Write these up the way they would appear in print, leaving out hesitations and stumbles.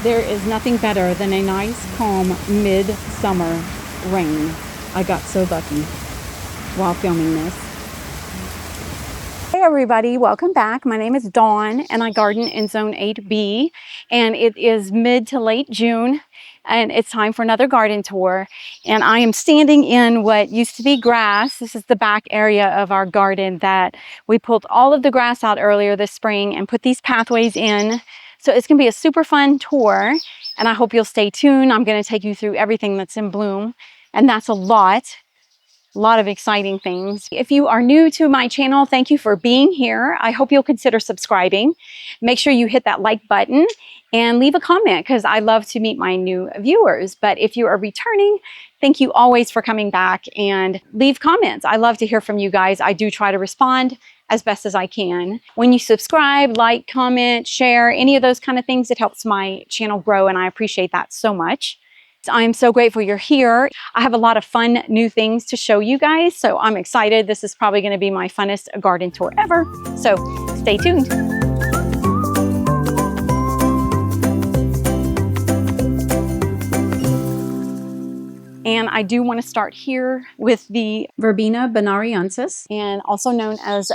There is nothing better than a nice, calm, mid-summer rain. I got so lucky while filming this. Hey everybody, welcome back. My name is Dawn and I garden in Zone 8B, and it is mid to late June and it's time for another garden tour. And I am standing in what used to be grass. This is the back area of our garden that we pulled all of the grass out earlier this spring and put these pathways in. So it's gonna be a super fun tour and I hope you'll stay tuned. I'm gonna take you through everything that's in bloom, and that's a lot of exciting things. If you are new to my channel, thank you for being here. I hope you'll consider subscribing. Make sure you hit that like button and leave a comment because I love to meet my new viewers. But if you are returning, thank you always for coming back and leave comments. I love to hear from you guys. I do try to respond as best as I can. When you subscribe, like, comment, share, any of those kind of things, it helps my channel grow and I appreciate that so much. I'm so grateful you're here. I have a lot of fun new things to show you guys, so I'm excited. This is probably going to be my funnest garden tour ever, so stay tuned. And I do want to start here with the Verbena bonariensis, and also known as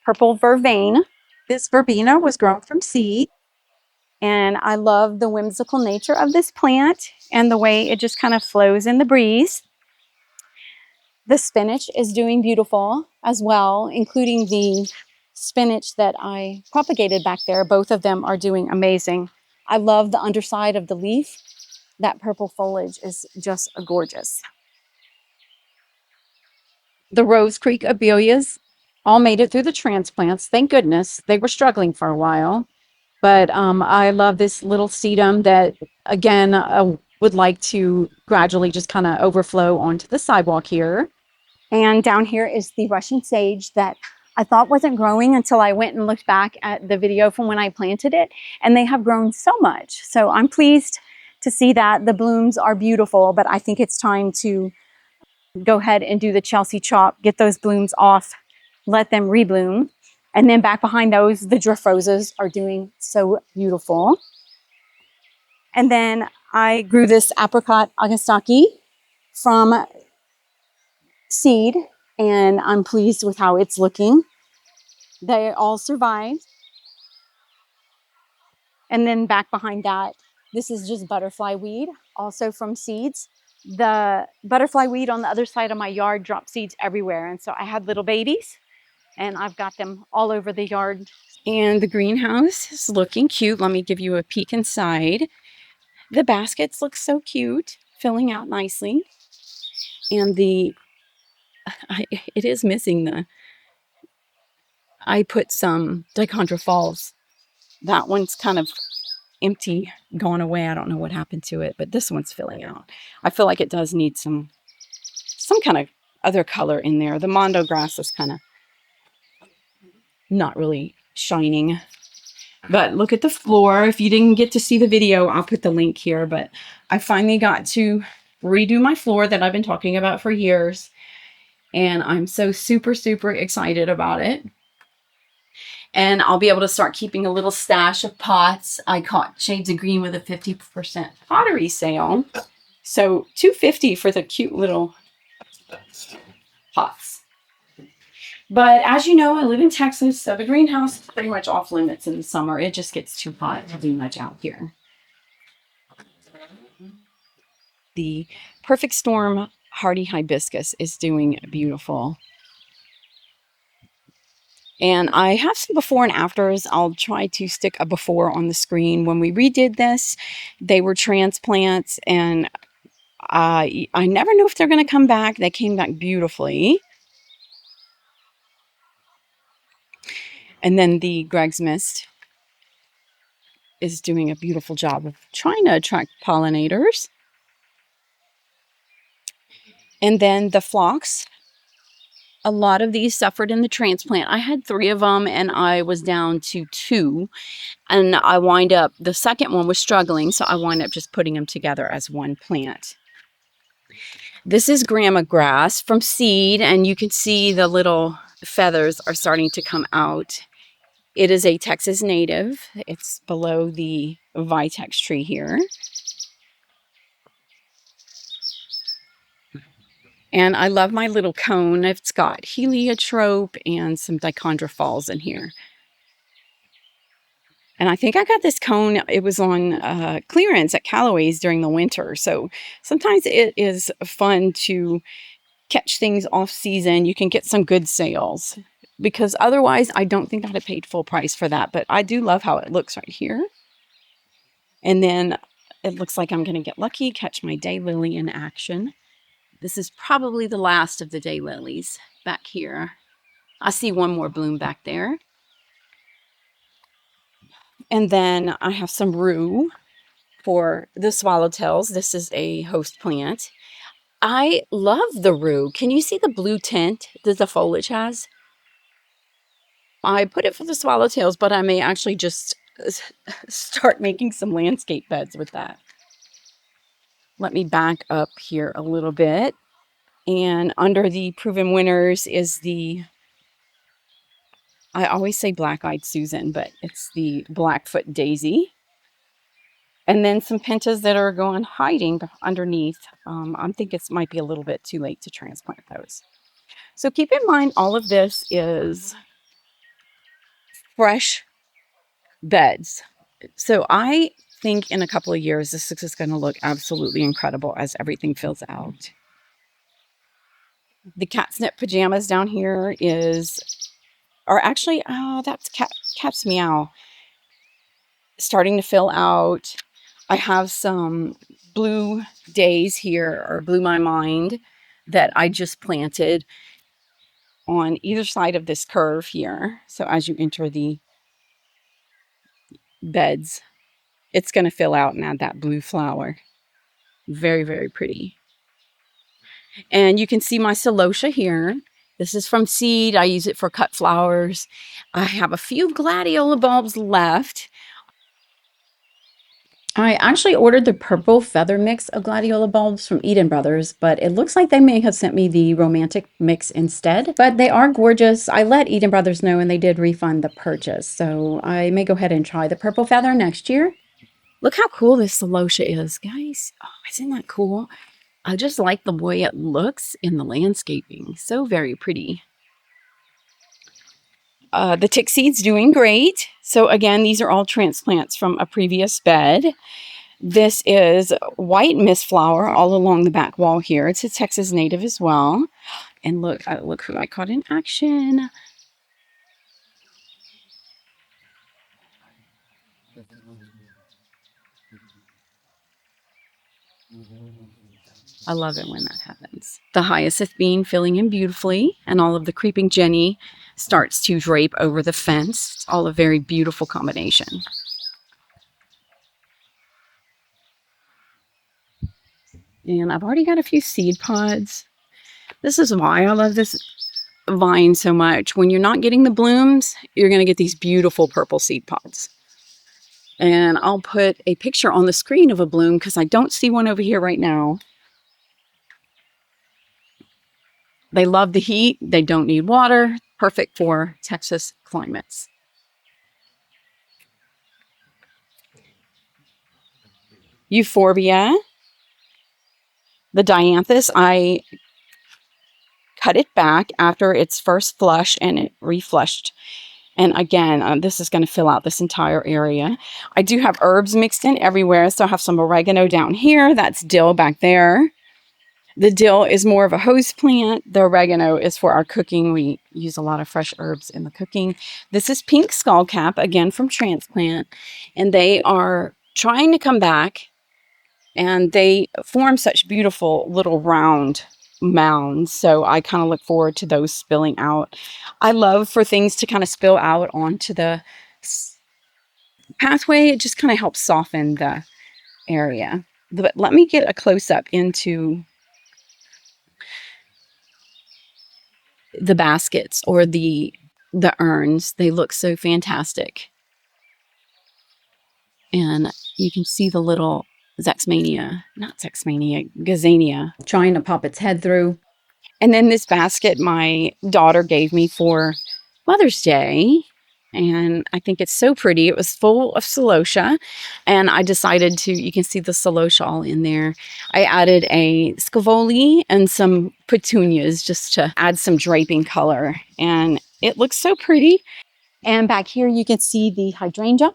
purple vervain. This verbena was grown from seed. And I love the whimsical nature of this plant and the way it just kind of flows in the breeze. The spinach is doing beautiful as well, including the spinach that I propagated back there. Both of them are doing amazing. I love the underside of the leaf. That purple foliage is just gorgeous. The Rose Creek abelias all made it through the transplants. Thank goodness. They were struggling for a while. But I love this little sedum that, again, would like to gradually just kind of overflow onto the sidewalk here. And down here is the Russian sage that I thought wasn't growing until I went and looked back at the video from when I planted it. And they have grown so much. So I'm pleased to see that. The blooms are beautiful, but I think it's time to go ahead and do the Chelsea chop, get those blooms off, let them rebloom. And then back behind those, the drift roses are doing so beautiful. And then I grew this apricot agastaki from seed, and I'm pleased with how it's looking. They all survived. And then back behind that, this is just butterfly weed, also from seeds. The butterfly weed on the other side of my yard dropped seeds everywhere. And so I had little babies, and I've got them all over the yard. And the greenhouse is looking cute. Let me give you a peek inside. The baskets look so cute, filling out nicely. And it is missing I put some Dichondra falls. That one's kind of empty, gone away. I don't know what happened to it, but this one's filling out. I feel like it does need some kind of other color in there. The mondo grass is kind of not really shining. But look at the floor. If you didn't get to see the video, I'll put the link here. But I finally got to redo my floor that I've been talking about for years. And I'm so super, super excited about it. And I'll be able to start keeping a little stash of pots. I caught Shades of Green with a 50% pottery sale. So $2.50 for the cute little pots. But as you know, I live in Texas, so the greenhouse is pretty much off limits in the summer. It just gets too hot to do much out here. The Perfect Storm hardy hibiscus is doing beautiful. And I have some before and afters. I'll try to stick a before on the screen. When we redid this, they were transplants, and I never know if they're going to come back. They came back beautifully. And then the Greg's Mist is doing a beautiful job of trying to attract pollinators. And then the phlox, a lot of these suffered in the transplant. I had 3 of them and I was down to 2. And the second one was struggling, so I wound up just putting them together as one plant. This is grama grass from seed, and you can see the little feathers are starting to come out. It is a Texas native. It's below the vitex tree here. And I love my little cone. It's got heliotrope and some Dichondra falls in here. And I think I got this cone, it was on clearance at Callaway's during the winter. So sometimes it is fun to catch things off season. You can get some good sales, because otherwise I don't think I'd have paid full price for that. But I do love how it looks right here. And then it looks like I'm going to get lucky, catch my daylily in action. This is probably the last of the daylilies back here. I see one more bloom back there. And then I have some rue for the swallowtails. This is a host plant. I love the rue. Can you see the blue tint that the foliage has? I put it for the swallowtails, but I may actually just start making some landscape beds with that. Let me back up here a little bit. And under the proven winners is the, I always say black-eyed Susan, but it's the Blackfoot daisy. And then some pentas that are going hiding underneath. I think it might be a little bit too late to transplant those. So keep in mind, all of this is fresh beds. So I think in a couple of years, this is going to look absolutely incredible as everything fills out. The catnip pajamas down here are actually, oh, that's cat's meow, starting to fill out. I have some blue days here, or Blue My Mind, that I just planted on either side of this curve here. So as you enter the beds, it's going to fill out and add that blue flower. Very, very pretty. And you can see my celosia here. This is from seed. I use it for cut flowers. I have a few gladiola bulbs left. I actually ordered the purple feather mix of gladiola bulbs from Eden Brothers, but it looks like they may have sent me the romantic mix instead. But they are gorgeous. I let Eden Brothers know and they did refund the purchase. So I may go ahead and try the purple feather next year. Look how cool this celosia is, guys. Oh, isn't that cool? I just like the way it looks in the landscaping. So very pretty. The tick seed's doing great. So again, these are all transplants from a previous bed. This is white mistflower all along the back wall here. It's a Texas native as well. And look who I caught in action. I love it when that happens. The hyacinth bean filling in beautifully, and all of the creeping Jenny starts to drape over the fence. It's all a very beautiful combination. And I've already got a few seed pods. This is why I love this vine so much. When you're not getting the blooms, you're going to get these beautiful purple seed pods. And I'll put a picture on the screen of a bloom because I don't see one over here right now. They love the heat. They don't need water. Perfect for Texas climates. Euphorbia. The dianthus, I cut it back after its first flush and it reflushed. And again, this is going to fill out this entire area. I do have herbs mixed in everywhere. So I have some oregano down here. That's dill back there. The dill is more of a host plant. The oregano is for our cooking. We use a lot of fresh herbs in the cooking. This is pink skullcap, again from transplant. And they are trying to come back. And they form such beautiful little round mounds. So I kind of look forward to those spilling out. I love for things to kind of spill out onto the pathway. It just kind of helps soften the area. But let me get a close-up into the baskets or the urns. They look so fantastic. And you can see the little Gazania trying to pop its head through. And then this basket my daughter gave me for Mother's Day. And I think it's so pretty. It was full of celosia, and I decided to, you can see the celosia all in there. I added a scavoli and some petunias just to add some draping color, and it looks so pretty. And back here you can see the hydrangea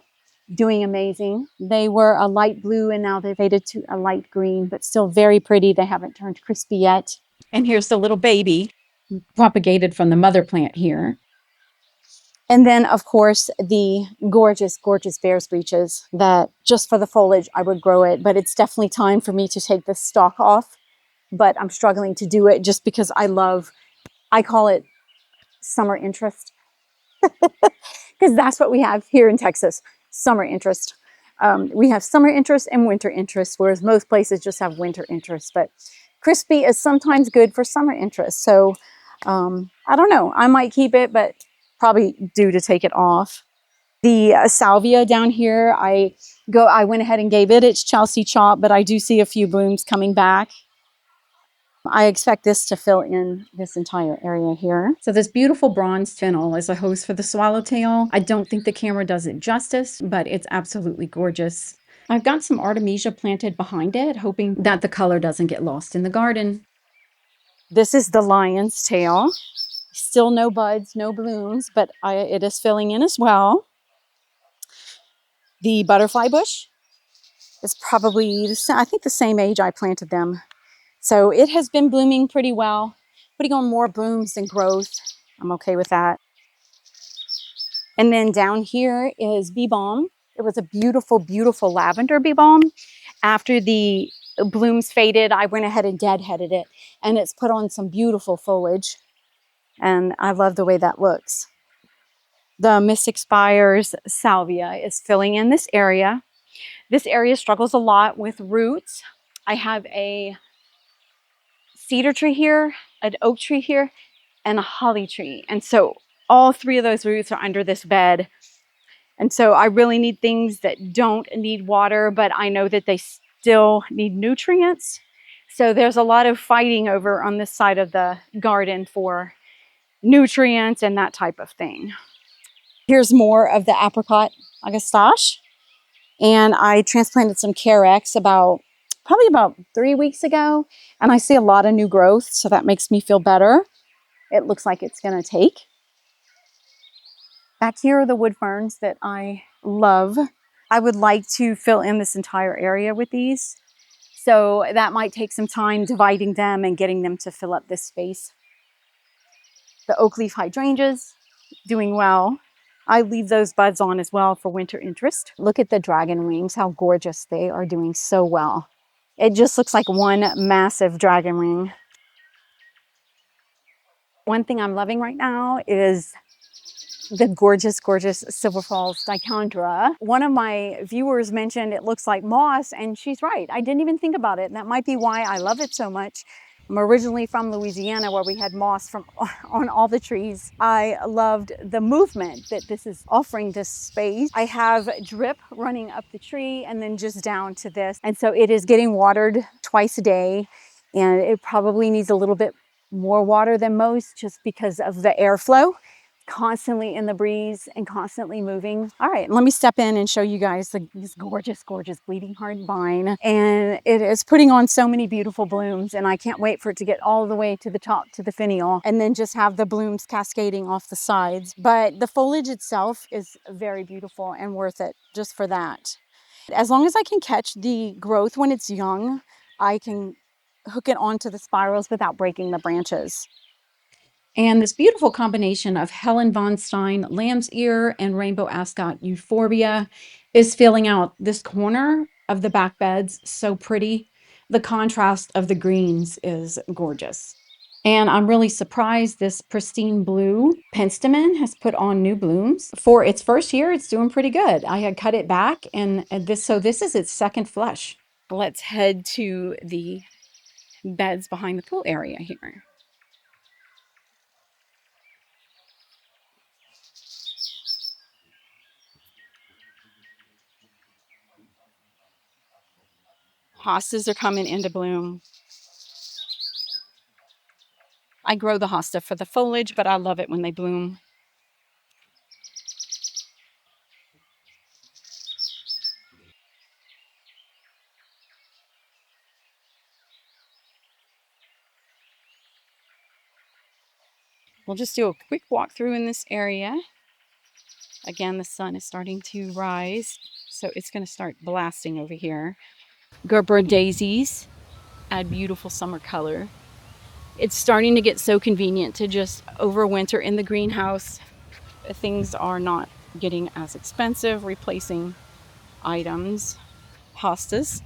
doing amazing. They were a light blue and now they've faded to a light green, but still very pretty. They haven't turned crispy yet. And here's the little baby propagated from the mother plant here. And then, of course, the gorgeous, gorgeous bear's breeches that just for the foliage, I would grow it. But it's definitely time for me to take this stalk off. But I'm struggling to do it just because I call it summer interest. Because that's what we have here in Texas, summer interest. We have summer interest and winter interest, whereas most places just have winter interest. But crispy is sometimes good for summer interest. So I don't know. I might keep it, but probably due to take it off. The salvia down here, I went ahead and gave it its Chelsea chop, but I do see a few blooms coming back. I expect this to fill in this entire area here. So this beautiful bronze fennel is a host for the swallowtail. I don't think the camera does it justice, but it's absolutely gorgeous. I've got some artemisia planted behind it, hoping that the color doesn't get lost in the garden. This is the lion's tail. Still no buds, no blooms, but it is filling in as well. The butterfly bush is probably, I think, the same age I planted them. So it has been blooming pretty well, putting on more blooms than growth. I'm okay with that. And then down here is bee balm. It was a beautiful, beautiful lavender bee balm. After the blooms faded, I went ahead and deadheaded it, and it's put on some beautiful foliage. And I love the way that looks. The Mystic Spires salvia is filling in this area. This area struggles a lot with roots. I have a cedar tree here, an oak tree here, and a holly tree. And so all three of those roots are under this bed. And so I really need things that don't need water, but I know that they still need nutrients. So there's a lot of fighting over on this side of the garden for nutrients and that type of thing. Here's more of the apricot agastache. And I transplanted some carex probably about 3 weeks ago. And I see a lot of new growth, so that makes me feel better. It looks like it's going to take. Back here are the wood ferns that I love. I would like to fill in this entire area with these. So that might take some time dividing them and getting them to fill up this space. The oak leaf hydrangeas, doing well. I leave those buds on as well for winter interest. Look at the dragon wings, how gorgeous they are, doing so well. It just looks like one massive dragon wing. One thing I'm loving right now is the gorgeous, gorgeous Silver Falls Dichondra. One of my viewers mentioned it looks like moss, and she's right. I didn't even think about it, and that might be why I love it so much. I'm originally from Louisiana, where we had moss on all the trees. I loved the movement that this is offering this space. I have drip running up the tree and then just down to this. And so it is getting watered twice a day, and it probably needs a little bit more water than most just because of the airflow. Constantly in the breeze and constantly moving. All right, let me step in and show you guys this gorgeous, gorgeous bleeding heart vine. And it is putting on so many beautiful blooms, and I can't wait for it to get all the way to the top to the finial and then just have the blooms cascading off the sides. But the foliage itself is very beautiful and worth it just for that. As long as I can catch the growth when it's young, I can hook it onto the spirals without breaking the branches. And this beautiful combination of Helen von Stein lamb's ear and rainbow ascot euphorbia is filling out this corner of the back beds. So pretty. The contrast of the greens is gorgeous. And I'm really surprised this pristine blue penstemon has put on new blooms. For its first year, it's doing pretty good. I had cut it back, and this is its second flush. Let's head to the beds behind the pool area here. Hostas are coming into bloom. I grow the hosta for the foliage, but I love it when they bloom. we'll just do a quick walkthrough in this area. Again, the sun is starting to rise, so it's going to start blasting over here. Gerber daisies add beautiful summer color. It's starting to get so convenient to just overwinter in the greenhouse. Things are not getting as expensive, replacing items. Hostas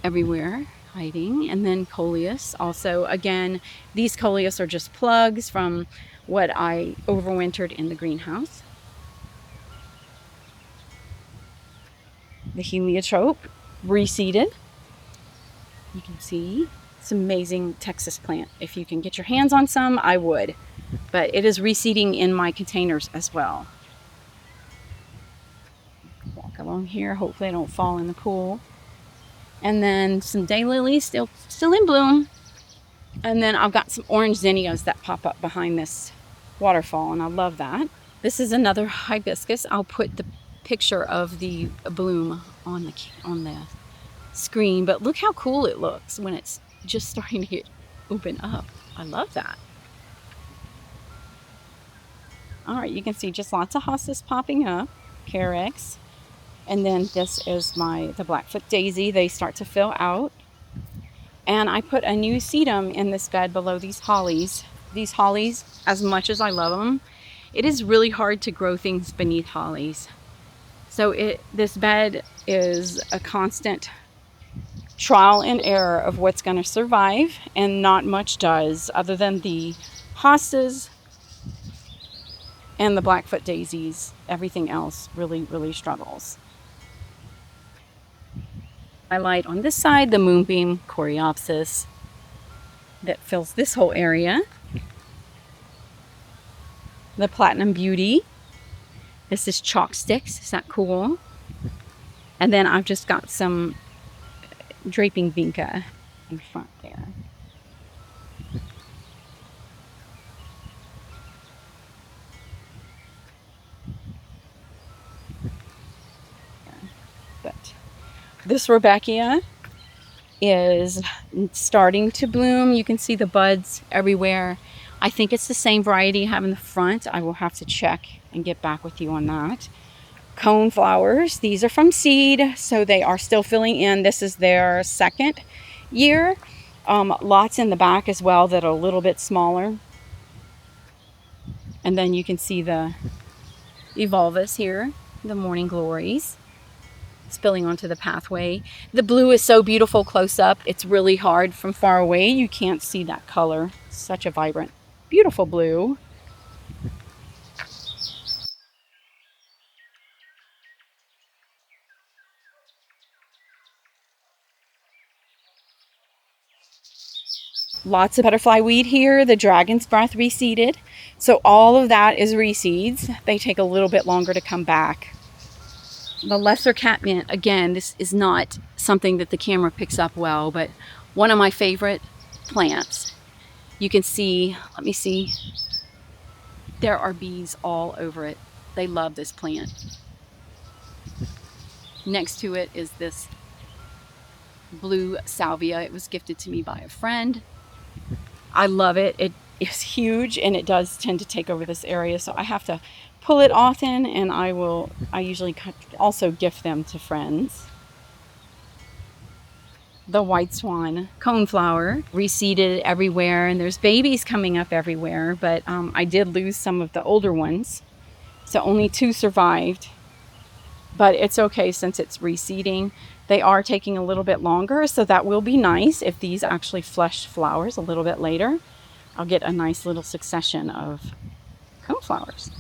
everywhere hiding, and then coleus also. Again, these coleus are just plugs from what I overwintered in the greenhouse. The heliotrope reseeded. You can see it's an amazing Texas plant. If you can get your hands on some, I would, but it is reseeding in my containers as well. Walk along here, hopefully I don't fall in the pool. And then some daylilies still in bloom. And then I've got some orange zinnias that pop up behind this waterfall, and I love that. This is another hibiscus. I'll put the picture of the bloom on the screen, but look how cool it looks when it's just starting to open up. I love that. All right, you can see just lots of hostas popping up, carex. And then this is the Blackfoot daisy. They start to fill out. And I put a new sedum in this bed below these hollies. These hollies, as much as I love them, it is really hard to grow things beneath hollies. So this bed is a constant trial and error of what's going to survive, and not much does, other than the hostas and the Blackfoot daisies. Everything else really, really struggles. I light on this side the moonbeam coreopsis that fills this whole area. The platinum beauty. This is chalk sticks. Is that cool? And then I've just got some draping vinca in front there. But this Rebecca is starting to bloom. You can see the buds everywhere. I think it's the same variety I have in the front. I will have to check and get back with you on that. Cone flowers. These are from seed, so they are still filling in. This is their second year. Lots in the back as well that are a little bit smaller. And then you can see the evolvus here, the morning glories, spilling onto the pathway. The blue is so beautiful close up. It's really hard from far away. You can't see that color. Such a vibrant, beautiful blue. Lots of butterfly weed here. The dragon's breath reseeded. So all of that is reseeds. They take a little bit longer to come back. The lesser catmint, again, this is not something that the camera picks up well, but one of my favorite plants. You can see, let me see, there are bees all over it. They love this plant. Next to it is this blue salvia. It was gifted to me by a friend. I love it. It is huge, and it does tend to take over this area, so I have to pull it often, and I usually also gift them to friends. The white swan coneflower reseeded everywhere, and there's babies coming up everywhere, but I did lose some of the older ones, so only 2 survived. But it's okay since it's reseeding. They are taking a little bit longer, so that will be nice. If these actually flush flowers a little bit later, I'll get a nice little succession of coneflowers.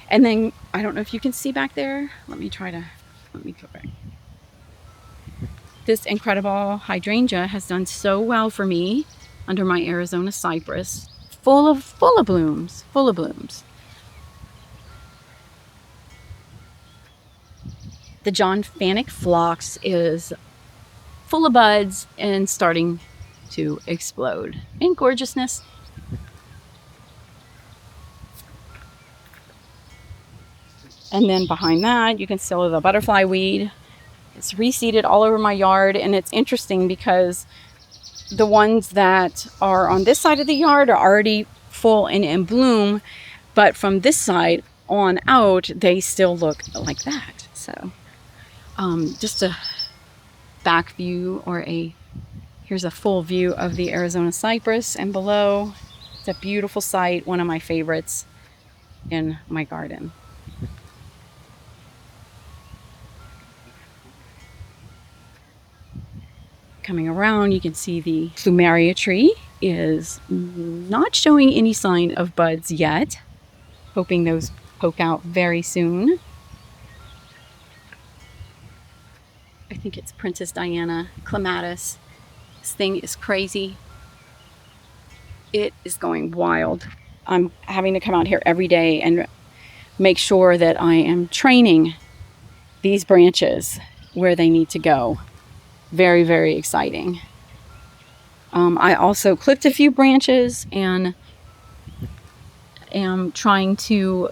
And then, I don't know if you can see back there. Let me go back. This incredible hydrangea has done so well for me under my Arizona cypress. Full of blooms, full of blooms. The John Fanick phlox is full of buds and starting to explode in gorgeousness. And then behind that, you can see the butterfly weed. It's reseeded all over my yard, and it's interesting because the ones that are on this side of the yard are already full and in bloom, but from this side on out, they still look like that. So just a back view, or here's a full view of the Arizona cypress, and below, it's a beautiful sight, one of my favorites in my garden. Coming around, you can see the plumeria tree is not showing any sign of buds yet. Hoping those poke out very soon. I think it's Princess Diana clematis. This thing is crazy. It is going wild. I'm having to come out here every day and make sure that I am training these branches where they need to go. Very, very exciting. I also clipped a few branches and am trying to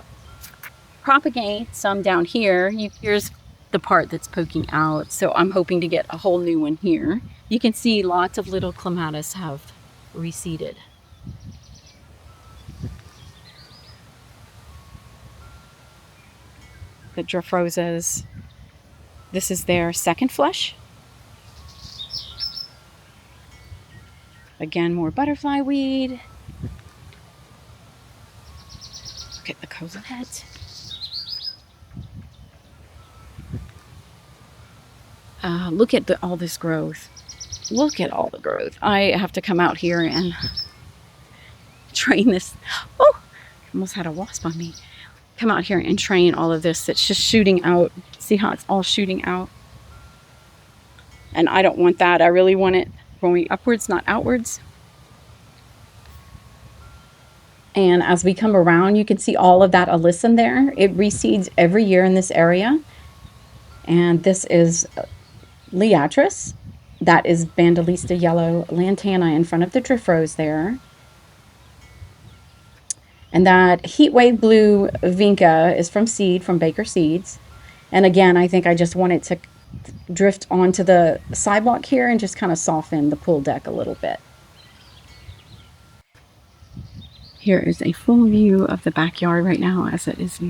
propagate some down here. Here's the part that's poking out, so I'm hoping to get a whole new one here. You can see lots of little clematis have reseeded. The Draphrosas, this is their second flush. Again, more butterfly weed. Look at the cozanet. Look at all this growth. Look at all the growth. I have to come out here and train this. Oh, almost had a wasp on me. Come out here and train all of this that's just shooting out. See how it's all shooting out? And I don't want that. I really want it going upwards, not outwards. And as we come around, you can see all of that alyssum there. It reseeds every year in this area. And this is Liatris. That is Bandolista yellow lantana in front of the Drifrose there. And that Heatwave Blue Vinca is from seed, from Baker Seeds. And again, I think I just want it to drift onto the sidewalk here and just kind of soften the pool deck a little bit. Here is a full view of the backyard right now as it is.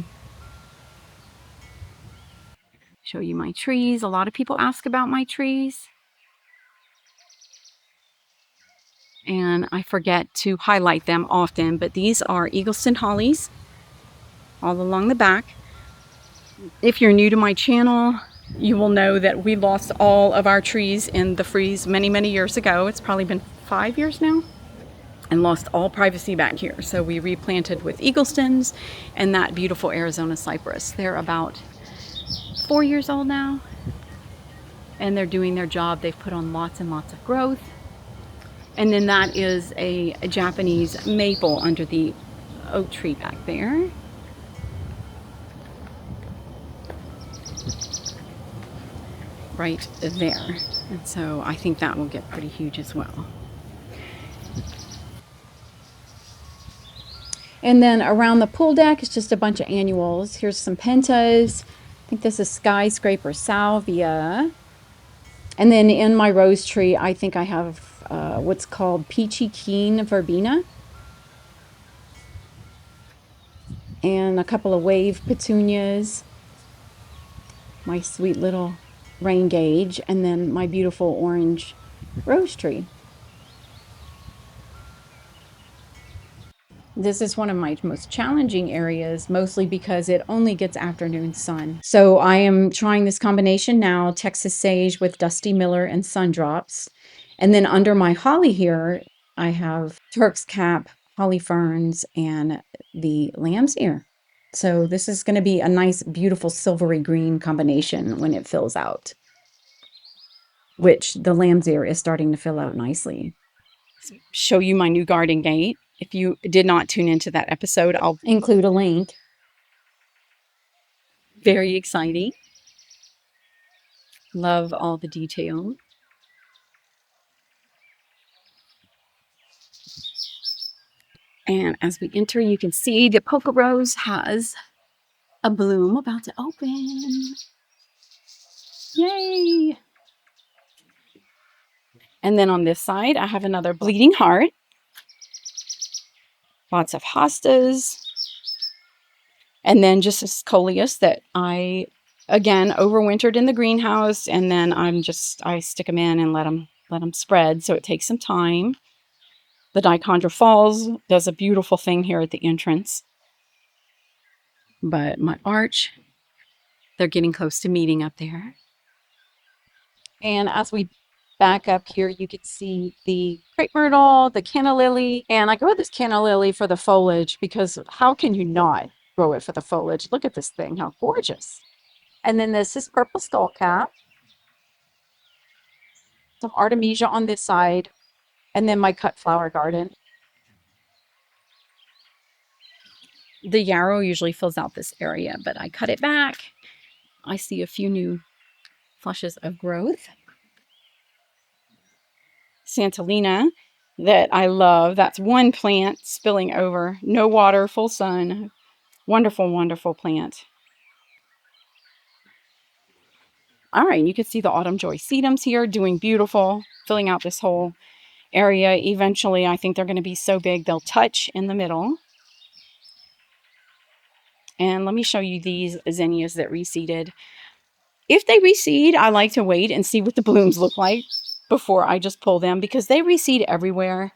Show you my trees. A lot of people ask about my trees. And I forget to highlight them often, but these are Eagleston hollies all along the back. If you're new to my channel, you will know that we lost all of our trees in the freeze many, many years ago. It's probably been 5 years now, and lost all privacy back here. So we replanted with Eaglestons and that beautiful Arizona cypress. They're about 4 years old now, and they're doing their job. They've put on lots and lots of growth. And then that is a Japanese maple under the oak tree back there. Right there. And so I think that will get pretty huge as well. And then around the pool deck is just a bunch of annuals. Here's some pentas. I think this is skyscraper salvia. And then in my rose tree, I think I have what's called peachy keen verbena. And a couple of wave petunias. My sweet little rain gauge. And then my beautiful orange rose tree. This is one of my most challenging areas, mostly because it only gets afternoon sun. So I am trying this combination now, Texas sage with Dusty Miller and Sundrops. And then under my holly here, I have Turk's cap, holly ferns, and the lamb's ear. So this is going to be a nice, beautiful silvery green combination when it fills out, which the lamb's ear is starting to fill out nicely. Show you my new garden gate. If you did not tune into that episode, I'll include a link. Very exciting. Love all the detail. And as we enter, you can see the polka rose has a bloom about to open. Yay! And then on this side, I have another bleeding heart. Lots of hostas. And then just this coleus that I, again, overwintered in the greenhouse. And then I stick them in and let them spread. So it takes some time. The Dichondra Falls does a beautiful thing here at the entrance. But my arch, they're getting close to meeting up there. And as we back up here, you can see the crepe myrtle, the canna lily. And I grow this canna lily for the foliage because how can you not grow it for the foliage? Look at this thing, how gorgeous. And then this is purple skullcap, some artemisia on this side, and then my cut flower garden. The yarrow usually fills out this area, but I cut it back. I see a few new flushes of growth. Santolina that I love. That's one plant spilling over. No water, full sun. Wonderful, wonderful plant. All right, you can see the autumn joy sedums here doing beautiful, filling out this whole area. Eventually, I think they're going to be so big they'll touch in the middle. And let me show you these zinnias that reseeded. If they reseed, I like to wait and see what the blooms look like before I just pull them because they reseed everywhere.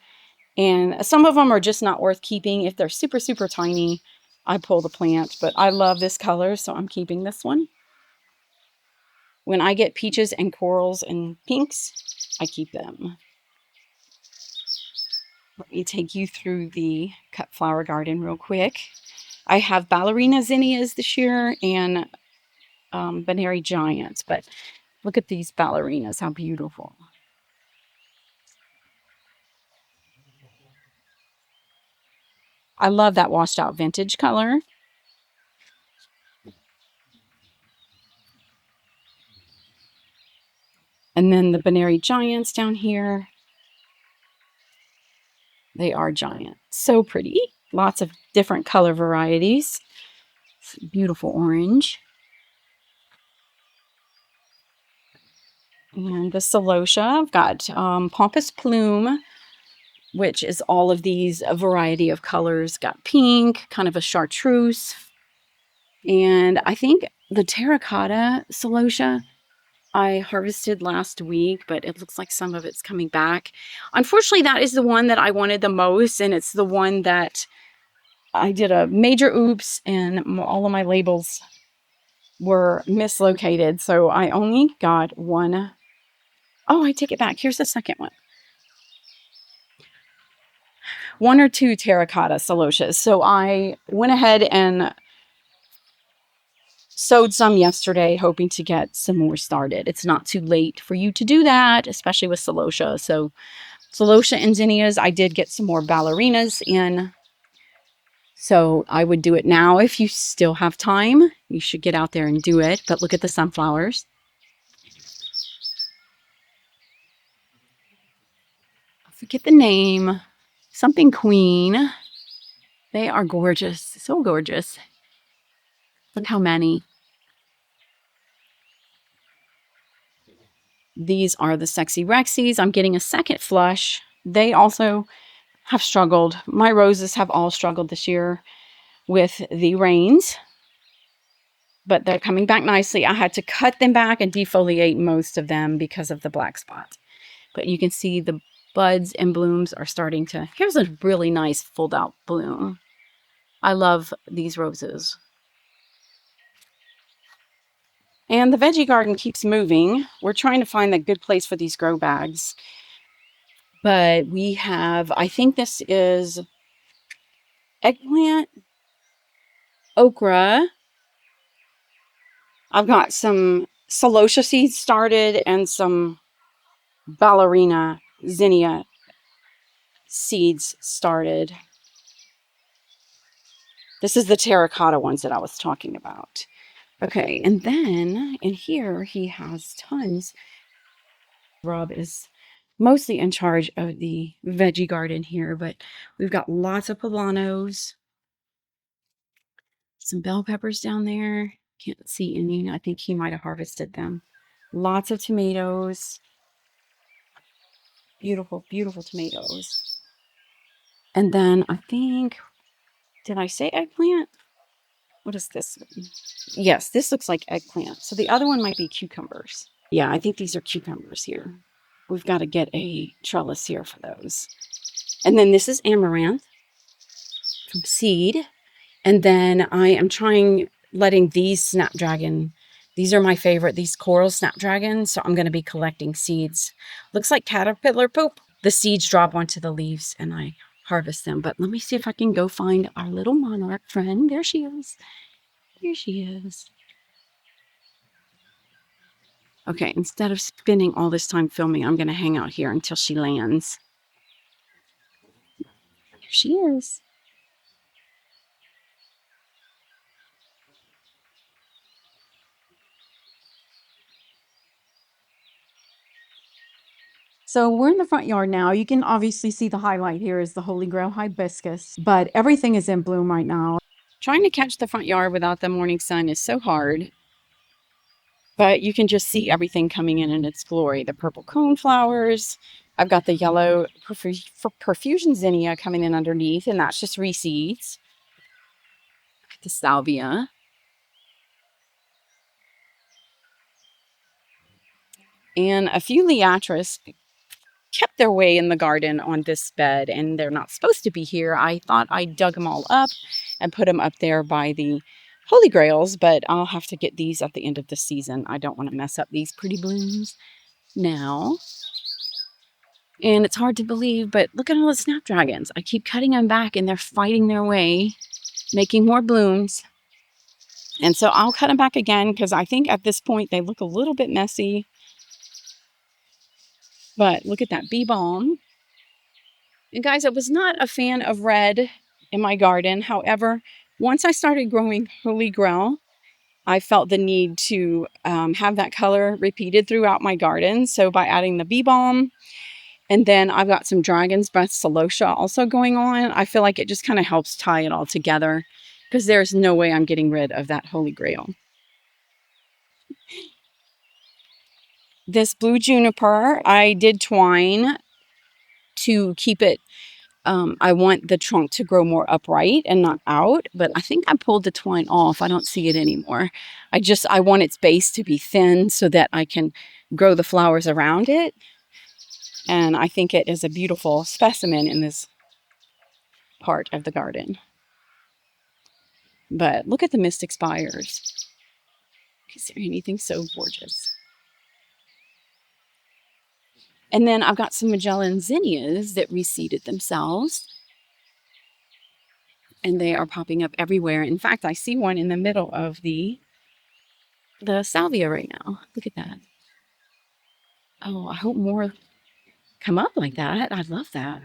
And some of them are just not worth keeping. If they're super, super tiny, I pull the plant. But I love this color, so I'm keeping this one. When I get peaches and corals and pinks, I keep them. Let me take you through the cut flower garden real quick. I have ballerina zinnias this year and Benary giants, but look at these ballerinas, how beautiful. I love that washed out vintage color. And then the Benary giants down here. They are giant. So pretty. Lots of different color varieties. Beautiful orange. And the celosia, I've got Pompous Plume, which is all of these, a variety of colors. Got pink, kind of a chartreuse. And I think the terracotta celosia I harvested last week, but it looks like some of it's coming back. Unfortunately, that is the one that I wanted the most, and it's the one that I did a major oops, and all of my labels were mislocated, so I only got one. Oh, I take it back. Here's the second one. One or two terracotta celosias. So I went ahead and sowed some yesterday, hoping to get some more started. It's not too late for you to do that, especially with celosia. So celosia and zinnias, I did get some more ballerinas in. So I would do it now. If you still have time, you should get out there and do it. But look at the sunflowers. I forget the name. Something Queen. They are gorgeous. So gorgeous. Look how many. These are the Sexy Rexies. I'm getting a second flush. They also have struggled. My roses have all struggled this year with the rains, but they're coming back nicely. I had to cut them back and defoliate most of them because of the black spot. But you can see the buds and blooms are starting to... Here's a really nice fold out bloom. I love these roses. And the veggie garden keeps moving. We're trying to find a good place for these grow bags. But we have, I think this is eggplant, okra. I've got some celosia seeds started and some ballerina zinnia seeds started. This is the terracotta ones that I was talking about. Okay, and then in here he has tons. Rob is mostly in charge of the veggie garden here, but we've got lots of poblanos, some bell peppers down there. Can't see any. I think he might have harvested them. Lots of tomatoes. Beautiful, beautiful tomatoes. And then I think, did I say eggplant? What is this? Yes, this looks like eggplant. So the other one might be cucumbers. Yeah, I think these are cucumbers here. We've got to get a trellis here for those. And then this is amaranth from seed. And then I am trying letting these snapdragon, these are my favorite, these coral snapdragons. So I'm going to be collecting seeds. Looks like caterpillar poop. The seeds drop onto the leaves and I harvest them. But let me see if I can go find our little monarch friend. There she is. Here she is. Okay, instead of spending all this time filming, I'm going to hang out here until she lands. Here she is. So we're in the front yard now. You can obviously see the highlight here is the Holy Grail hibiscus, but everything is in bloom right now. Trying to catch the front yard without the morning sun is so hard, but you can just see everything coming in its glory. The purple cone flowers. I've got the yellow perfusion zinnia coming in underneath, and that's just reseeds. The salvia. And a few liatris kept their way in the garden on this bed, and they're not supposed to be here. I thought I dug them all up and put them up there by the Holy Grails, but I'll have to get these at the end of the season. I don't want to mess up these pretty blooms now. And it's hard to believe, but look at all the snapdragons. I keep cutting them back and they're fighting their way, making more blooms. And so I'll cut them back again because I think at this point they look a little bit messy. But look at that bee balm. And guys, I was not a fan of red in my garden. However, once I started growing Holy Grail, I felt the need to have that color repeated throughout my garden. So by adding the bee balm, and then I've got some dragon's breath celosia also going on, I feel like it just kind of helps tie it all together because there's no way I'm getting rid of that Holy Grail. This blue juniper, I did twine to keep it. I want the trunk to grow more upright and not out, but I think I pulled the twine off. I don't see it anymore. I want its base to be thin so that I can grow the flowers around it. And I think it is a beautiful specimen in this part of the garden. But look at the mystic spires. Is there anything so gorgeous? And then I've got some Magellan zinnias that reseeded themselves. And they are popping up everywhere. In fact, I see one in the middle of the salvia right now. Look at that. Oh, I hope more come up like that. I'd love that.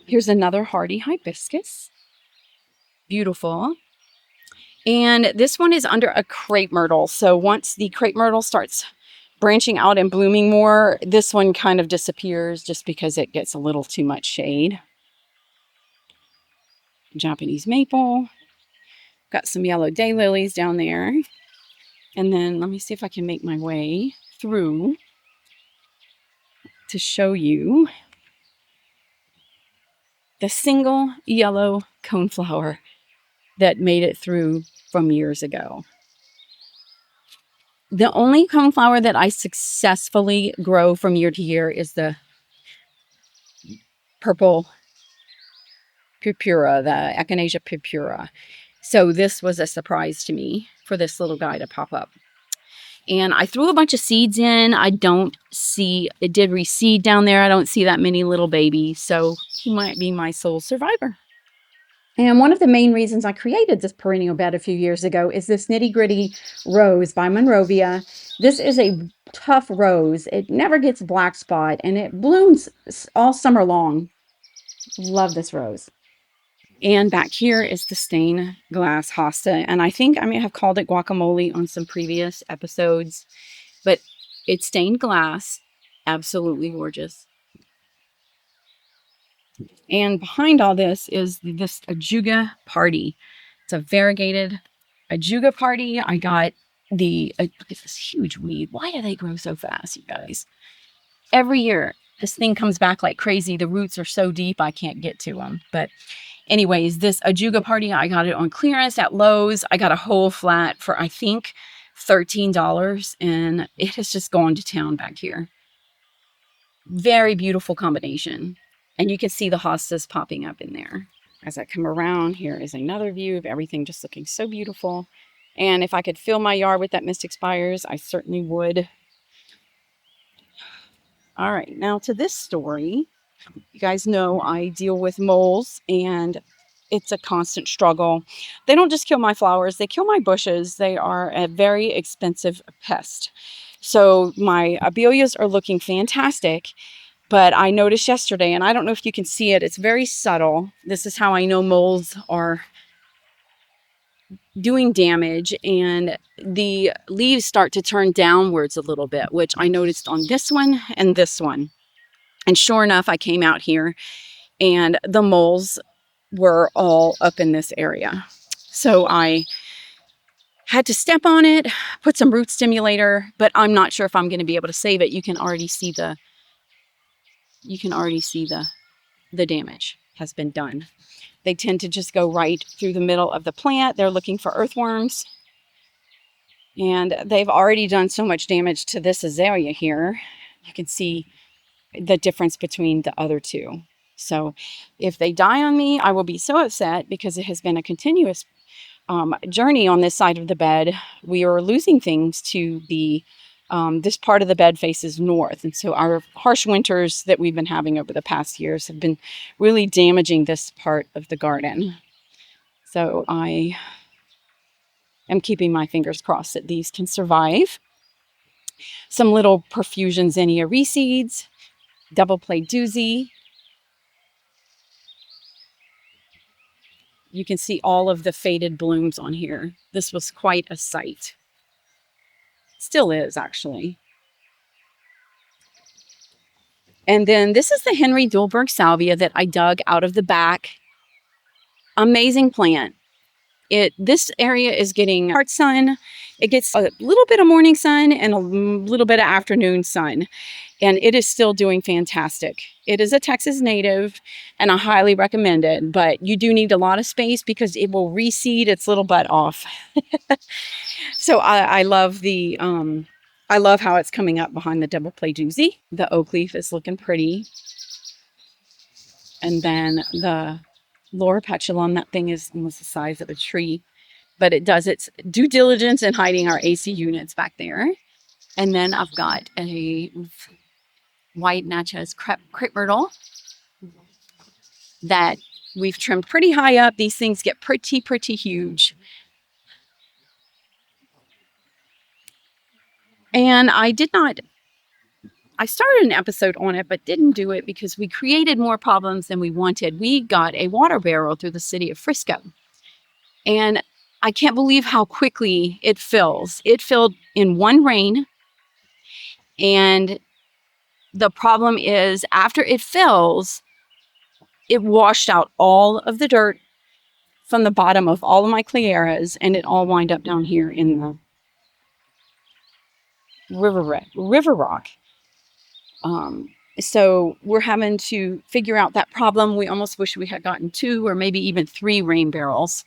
Here's another hardy hibiscus. Beautiful. And this one is under a crepe myrtle. So once the crepe myrtle starts branching out and blooming more, this one kind of disappears just because it gets a little too much shade. Japanese maple. Got some yellow daylilies down there. And then let me see if I can make my way through to show you the single yellow coneflower that made it through from years ago. The only coneflower that I successfully grow from year to year is the purple purpura, the Echinacea purpura. So this was a surprise to me for this little guy to pop up. And I threw a bunch of seeds in. I don't see, it did reseed down there. I don't see that many little babies. So he might be my sole survivor. And one of the main reasons I created this perennial bed a few years ago is this Nitty Gritty Rose by Monrovia. This is a tough rose. It never gets black spot and it blooms all summer long. Love this rose. And back here is the stained glass hosta. And I think I may have called it guacamole on some previous episodes, but it's stained glass. Absolutely gorgeous. And behind all this is this ajuga party. It's a variegated ajuga party. I got look at this huge weed. Why do they grow so fast, you guys? Every year This thing comes back like crazy. The roots are so deep, I can't get to them. But anyways, this Ajuga party, I got it on clearance at Lowe's. I got a whole flat for, I think, $13, and it has just gone to town back here. Very beautiful combination. And you can see the hostas popping up in there. As I come around, here is another view of everything just looking so beautiful. And if I could fill my yard with that Mystic Spires, I certainly would. All right, now to this story. You guys know I deal with moles, and it's a constant struggle. They don't just kill my flowers, they kill my bushes. They are a very expensive pest. So my abelias are looking fantastic, but I noticed yesterday, and I don't know if you can see it, it's very subtle. This is how I know moles are doing damage, and the leaves start to turn downwards a little bit, which I noticed on this one and this one. And sure enough, I came out here and the moles were all up in this area. So I had to step on it, put some root stimulator, but I'm not sure if I'm going to be able to save it. You can already see the damage has been done. They tend to just go right through the middle of the plant. They're looking for earthworms. And they've already done so much damage to this azalea here. You can see the difference between the other two. So if they die on me, I will be so upset, because it has been a continuous journey on this side of the bed. We are losing things to the, this part of the bed faces north. And so our harsh winters that we've been having over the past years have been really damaging this part of the garden. So I am keeping my fingers crossed that these can survive. Some little profusion zinnia reseeds, double play doozy. You can see all of the faded blooms on here. This was quite a sight. Still is, actually. And then this is the Henry Dulberg salvia that I dug out of the back. Amazing plant. This area is getting hard sun. It gets a little bit of morning sun and a little bit of afternoon sun. And it is still doing fantastic. It is a Texas native, and I highly recommend it. But you do need a lot of space, because it will reseed its little butt off. So I love the I love how it's coming up behind the double play doozy. The oak leaf is looking pretty. And then the Laura petulum, that thing is almost the size of a tree, but it does its due diligence in hiding our AC units back there. And then I've got a white Natchez crepe myrtle that we've trimmed pretty high up. These things get pretty huge. And I started an episode on it, but didn't do it because we created more problems than we wanted. We got a water barrel through the city of Frisco, and I can't believe how quickly it fills. It filled in one rain, and the problem is, after it fills, it washed out all of the dirt from the bottom of all of my clearas, and it all wind up down here in the river rock. So we're having to figure out that problem. We almost wish we had gotten 2 or maybe even 3 rain barrels.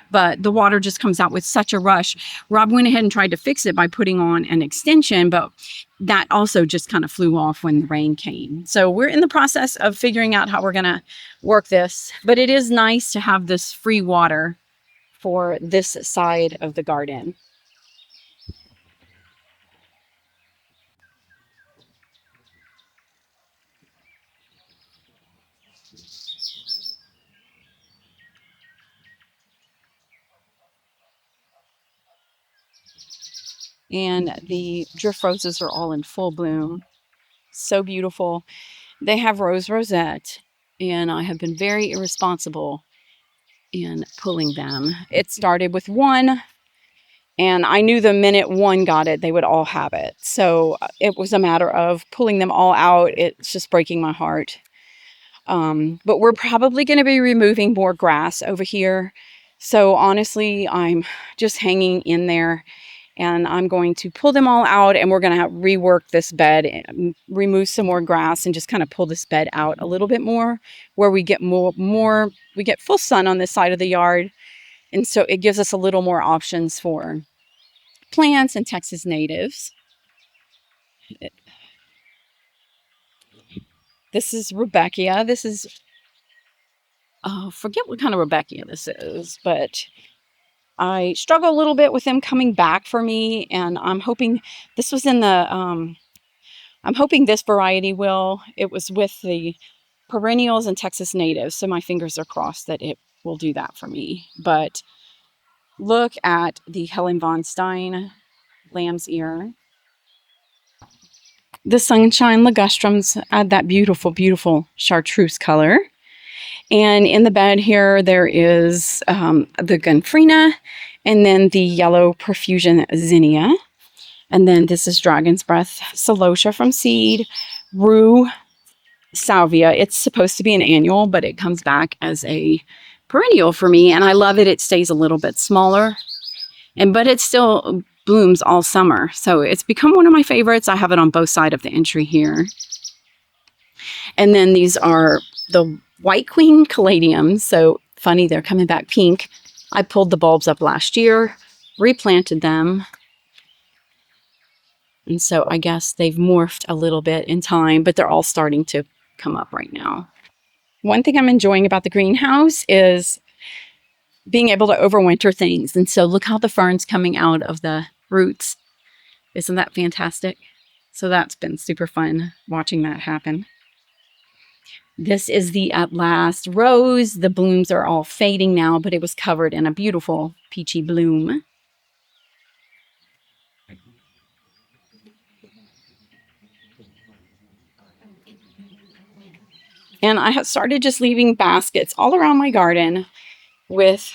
But the water just comes out with such a rush. Rob went ahead and tried to fix it by putting on an extension, but that also just kind of flew off when the rain came. So we're in the process of figuring out how we're going to work this. But it is nice to have this free water for this side of the garden. And the drift roses are all in full bloom. So beautiful. They have rose rosette, and I have been very irresponsible in pulling them. It started with 1, and I knew the minute 1 got it, they would all have it. So it was a matter of pulling them all out. It's just breaking my heart. But we're probably going to be removing more grass over here. So honestly, I'm just hanging in there. And I'm going to pull them all out, and we're going to rework this bed and remove some more grass and just kind of pull this bed out a little bit more, where we get we get full sun on this side of the yard. And so it gives us a little more options for plants and Texas natives. This is Rebecca. This is, forget what kind of Rebecca this is, but I struggle a little bit with them coming back for me. And I'm hoping this was in the, I'm hoping this variety will. It was with the perennials and Texas natives. So my fingers are crossed that it will do that for me. But look at the Helen von Stein lamb's ear. The sunshine ligustrums add that beautiful, beautiful chartreuse color. And in the bed here, there is the Gunfrina, and then the yellow Profusion Zinnia. And then this is Dragon's Breath Celosia from seed, Rue Salvia. It's supposed to be an annual, but it comes back as a perennial for me. And I love it. It stays a little bit smaller, but it still blooms all summer. So it's become one of my favorites. I have it on both sides of the entry here. And then these are the White Queen caladiums. So funny, they're coming back pink. I pulled the bulbs up last year, replanted them. And so I guess they've morphed a little bit in time, but they're all starting to come up right now. One thing I'm enjoying about the greenhouse is being able to overwinter things. And so look how the fern's coming out of the roots. Isn't that fantastic? So that's been super fun watching that happen. This is the At Last rose. The blooms are all fading now, but it was covered in a beautiful peachy bloom. And I have started just leaving baskets all around my garden with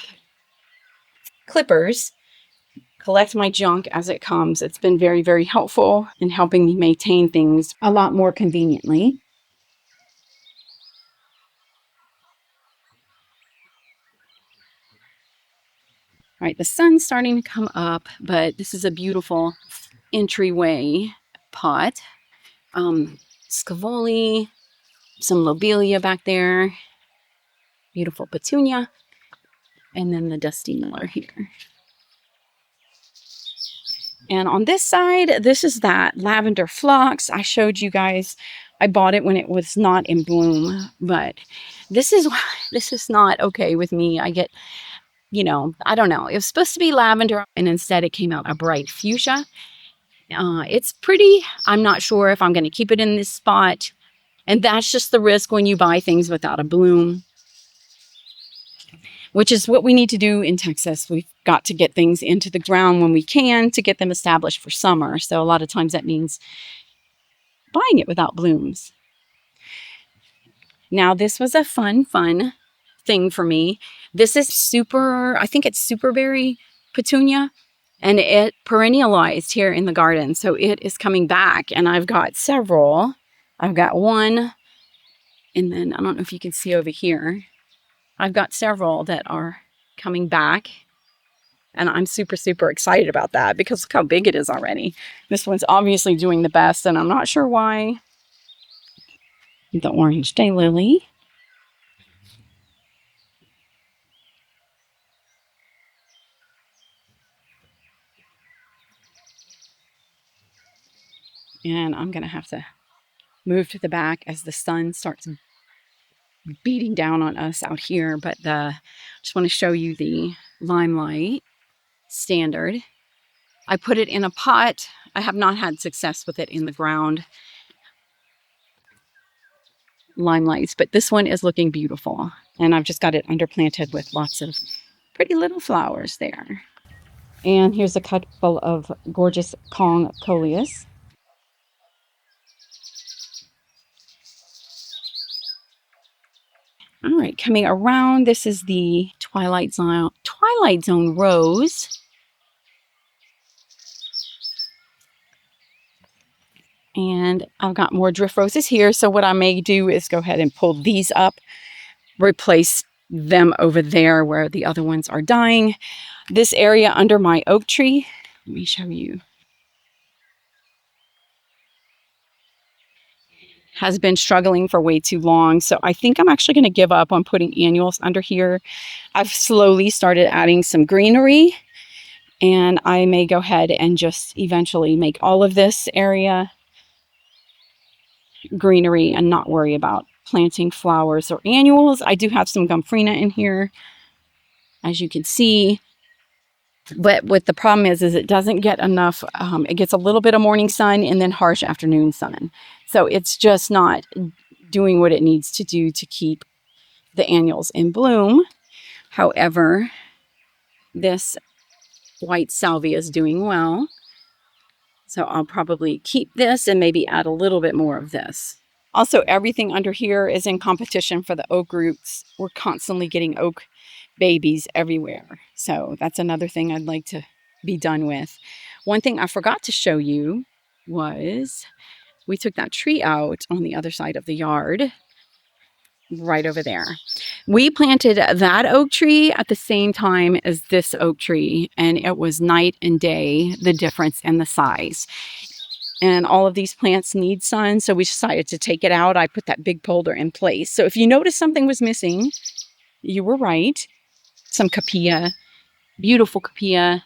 clippers. Collect my junk as it comes. It's been very, very helpful in helping me maintain things a lot more conveniently. All right, the sun's starting to come up, but this is a beautiful entryway pot. Scavoli, some lobelia back there, beautiful petunia, and then the dusty miller here. And on this side, this is that lavender phlox I showed you guys. I bought it when it was not in bloom, but this is not okay with me. I get, I don't know. It was supposed to be lavender, and instead it came out a bright fuchsia. It's pretty. I'm not sure if I'm going to keep it in this spot. And that's just the risk when you buy things without a bloom, which is what we need to do in Texas. We've got to get things into the ground when we can to get them established for summer. So a lot of times that means buying it without blooms. Now, this was a fun thing for me. This is I think it's superberry petunia, and it perennialized here in the garden. So it is coming back, and I've got several. I've got one, and then I don't know if you can see over here. I've got several that are coming back, and I'm super, super excited about that because look how big it is already. This one's obviously doing the best, and I'm not sure why. The orange daylily. And I'm going to have to move to the back as the sun starts beating down on us out here. But just want to show you the limelight standard. I put it in a pot. I have not had success with it in the ground. Limelights, but this one is looking beautiful. And I've just got it underplanted with lots of pretty little flowers there. And here's a couple of gorgeous Kong coleus. All right, coming around, this is the Twilight Zone rose. And I've got more drift roses here. So what I may do is go ahead and pull these up, replace them over there where the other ones are dying. This area under my oak tree Let me show you. Has been struggling for way too long. So I think I'm actually going to give up on putting annuals under here. I've slowly started adding some greenery, and I may go ahead and just eventually make all of this area greenery and not worry about planting flowers or annuals. I do have some gomphrena in here, as you can see. But what the problem is it doesn't get enough, it gets a little bit of morning sun and then harsh afternoon sun. So it's just not doing what it needs to do to keep the annuals in bloom. However, this white salvia is doing well. So I'll probably keep this and maybe add a little bit more of this. Also, everything under here is in competition for the oak roots. We're constantly getting oak babies everywhere. So that's another thing I'd like to be done with. One thing I forgot to show you was we took that tree out on the other side of the yard, right over there. We planted that oak tree at the same time as this oak tree, and it was night and day, the difference in the size. And all of these plants need sun, so we decided to take it out. I put that big boulder in place. So if you notice something was missing, you were right. Some capilla, beautiful capilla.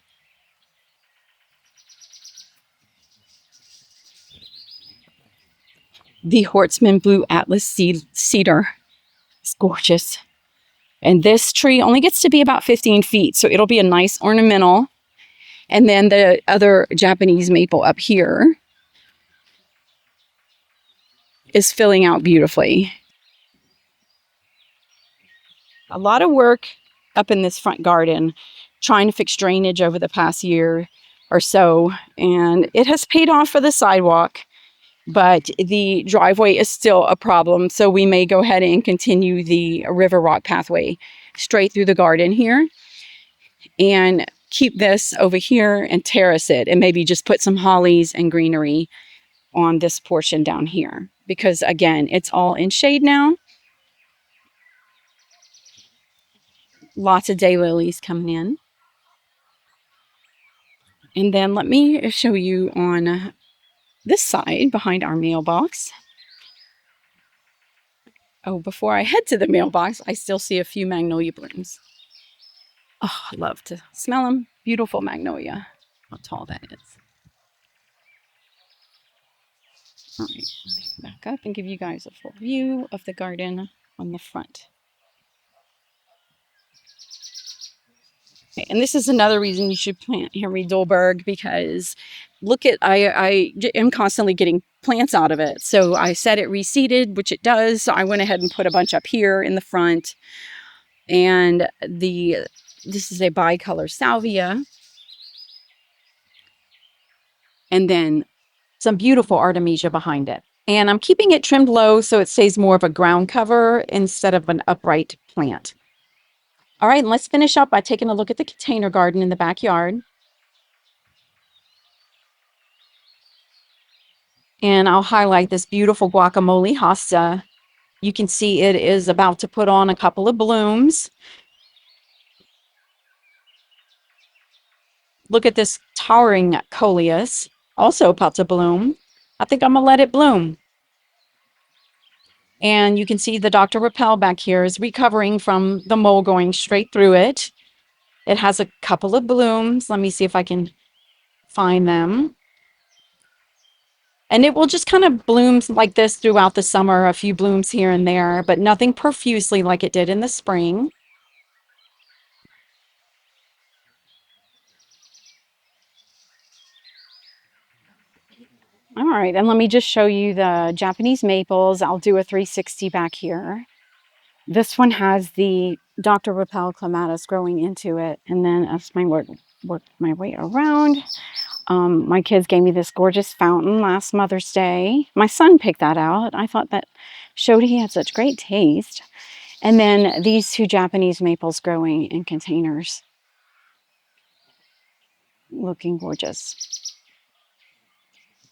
The Hortsman Blue Atlas cedar. It's gorgeous. And this tree only gets to be about 15 feet, so it'll be a nice ornamental. And then the other Japanese maple up here is filling out beautifully. A lot of work up in this front garden, trying to fix drainage over the past year or so, and it has paid off for the sidewalk, but the driveway is still a problem, so we may go ahead and continue the river rock pathway straight through the garden here and keep this over here and terrace it, and maybe just put some hollies and greenery on this portion down here, because again, it's all in shade now. Lots of daylilies coming in. And then let me show you on this side behind our mailbox. Oh, before I head to the mailbox, I still see a few magnolia blooms. Oh, I love to smell them. Beautiful magnolia. How tall that is. All right, back up and give you guys a full view of the garden on the front. Okay, and this is another reason you should plant Henry Dolberg, because look at, I am constantly getting plants out of it. So I said it reseeded, which it does. So I went ahead and put a bunch up here in the front. And this is a bicolor salvia. And then some beautiful artemisia behind it. And I'm keeping it trimmed low so it stays more of a ground cover instead of an upright plant. All right, and let's finish up by taking a look at the container garden in the backyard. And I'll highlight this beautiful guacamole hosta. You can see it is about to put on a couple of blooms. Look at this towering coleus, also about to bloom. I think I'm gonna let it bloom. And you can see the Dr. Rappel back here is recovering from the mold going straight through it. It has a couple of blooms. Let me see if I can find them. And it will just kind of bloom like this throughout the summer, a few blooms here and there, but nothing profusely like it did in the spring. All right, and let me just show you the Japanese maples. I'll do a 360 back here. This one has the Dr. Rappel clematis growing into it. And then as I work my way around, my kids gave me this gorgeous fountain last Mother's Day. My son picked that out. I thought that showed he had such great taste. And then these two Japanese maples growing in containers. Looking gorgeous.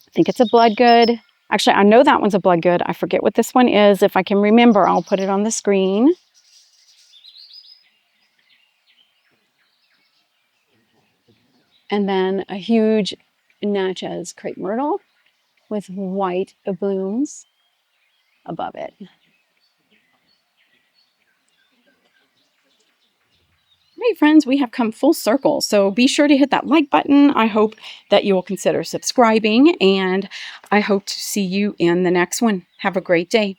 I think it's a bloodgood. Actually, I know that one's a bloodgood. I forget what this one is. If I can remember, I'll put it on the screen. And then a huge Natchez crepe myrtle with white blooms above it. Right, friends, we have come full circle. So be sure to hit that like button. I hope that you will consider subscribing, and I hope to see you in the next one. Have a great day.